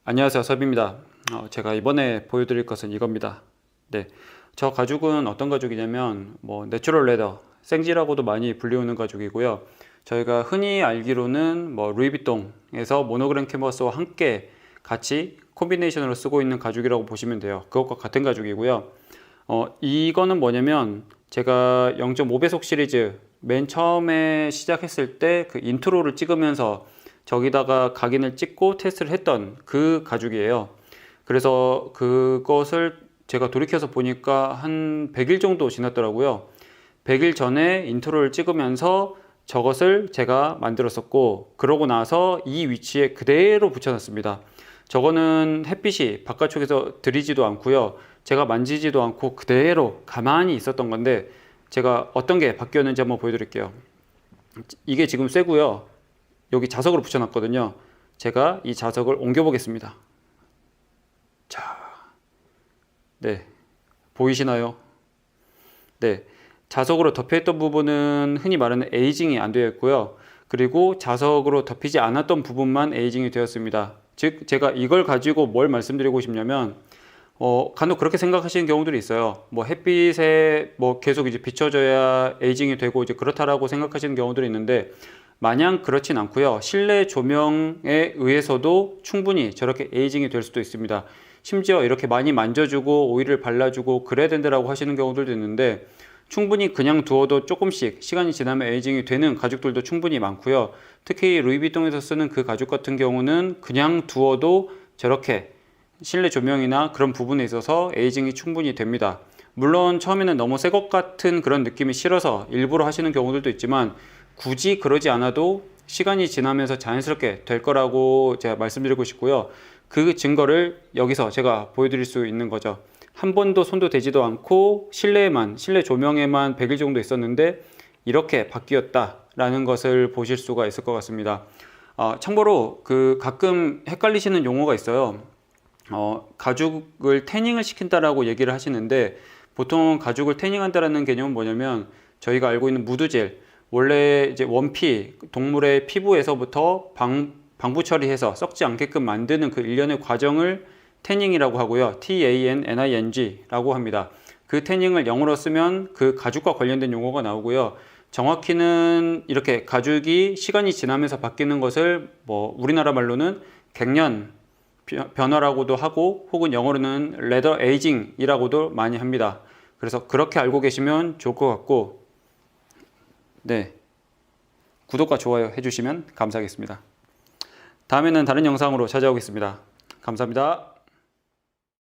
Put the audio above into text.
안녕하세요, 섭입니다. 제가 이번에 보여드릴 것은 이겁니다. 네, 저 가죽은 어떤 가죽이냐면 내추럴 레더, 생지라고도 많이 불리우는 가죽이고요. 저희가 흔히 알기로는 루이비통에서 모노그램 캔버스와 함께 같이 콤비네이션으로 쓰고 있는 가죽이라고 보시면 돼요. 그것과 같은 가죽이고요. 이거는 뭐냐면 제가 0.5배속 시리즈 맨 처음에 시작했을 때 그 인트로를 찍으면서 저기다가 각인을 찍고 테스트를 했던 그 가죽이에요. 그래서 그것을 제가 돌이켜서 보니까 한 100일 정도 지났더라고요. 100일 전에 인트로를 찍으면서 저것을 제가 만들었었고, 그러고 나서 이 위치에 그대로 붙여놨습니다. 저거는 햇빛이 바깥쪽에서 들이지도 않고요, 제가 만지지도 않고 그대로 가만히 있었던 건데, 제가 어떤 게 바뀌었는지 한번 보여드릴게요. 이게 지금 쇠고요, 여기 자석으로 붙여놨거든요. 제가 이 자석을 옮겨 보겠습니다. 자, 네, 보이시나요? 네, 자석으로 덮여있던 부분은 흔히 말하는 에이징이 안 되어 있고요. 그리고 자석으로 덮이지 않았던 부분만 에이징이 되었습니다. 즉, 제가 이걸 가지고 뭘 말씀드리고 싶냐면, 간혹 그렇게 생각하시는 경우들이 있어요. 햇빛에 계속 이제 비춰져야 에이징이 되고 이제 그렇다라고 생각하시는 경우들이 있는데, 마냥 그렇진 않고요. 실내 조명에 의해서도 충분히 저렇게 에이징이 될 수도 있습니다. 심지어 이렇게 많이 만져주고 오일을 발라주고 그래야 된다라고 하시는 경우들도 있는데, 충분히 그냥 두어도 조금씩 시간이 지나면 에이징이 되는 가죽들도 충분히 많고요. 특히 루이비통에서 쓰는 그 가죽 같은 경우는 그냥 두어도 저렇게 실내 조명이나 그런 부분에 있어서 에이징이 충분히 됩니다. 물론 처음에는 너무 새 것 같은 그런 느낌이 싫어서 일부러 하시는 경우들도 있지만, 굳이 그러지 않아도 시간이 지나면서 자연스럽게 될 거라고 제가 말씀드리고 싶고요. 그 증거를 여기서 제가 보여드릴 수 있는 거죠. 한 번도 손도 대지도 않고 실내 조명에만 100일 정도 있었는데 이렇게 바뀌었다라는 것을 보실 수가 있을 것 같습니다. 참고로 가끔 헷갈리시는 용어가 있어요. 가죽을 태닝을 시킨다라고 얘기를 하시는데, 보통 가죽을 태닝한다라는 개념은 뭐냐면, 저희가 알고 있는 무드젤, 원래 이제 원피, 동물의 피부에서부터 방부 처리해서 썩지 않게끔 만드는 그 일련의 과정을 태닝이라고 하고요. TANNING 라고 합니다. 그 태닝을 영어로 쓰면 그 가죽과 관련된 용어가 나오고요. 정확히는 이렇게 가죽이 시간이 지나면서 바뀌는 것을 우리나라 말로는 갱년 변화라고도 하고, 혹은 영어로는 레더 에이징이라고도 많이 합니다. 그래서 그렇게 알고 계시면 좋을 것 같고, 네, 구독과 좋아요 해주시면 감사하겠습니다. 다음에는 다른 영상으로 찾아오겠습니다. 감사합니다.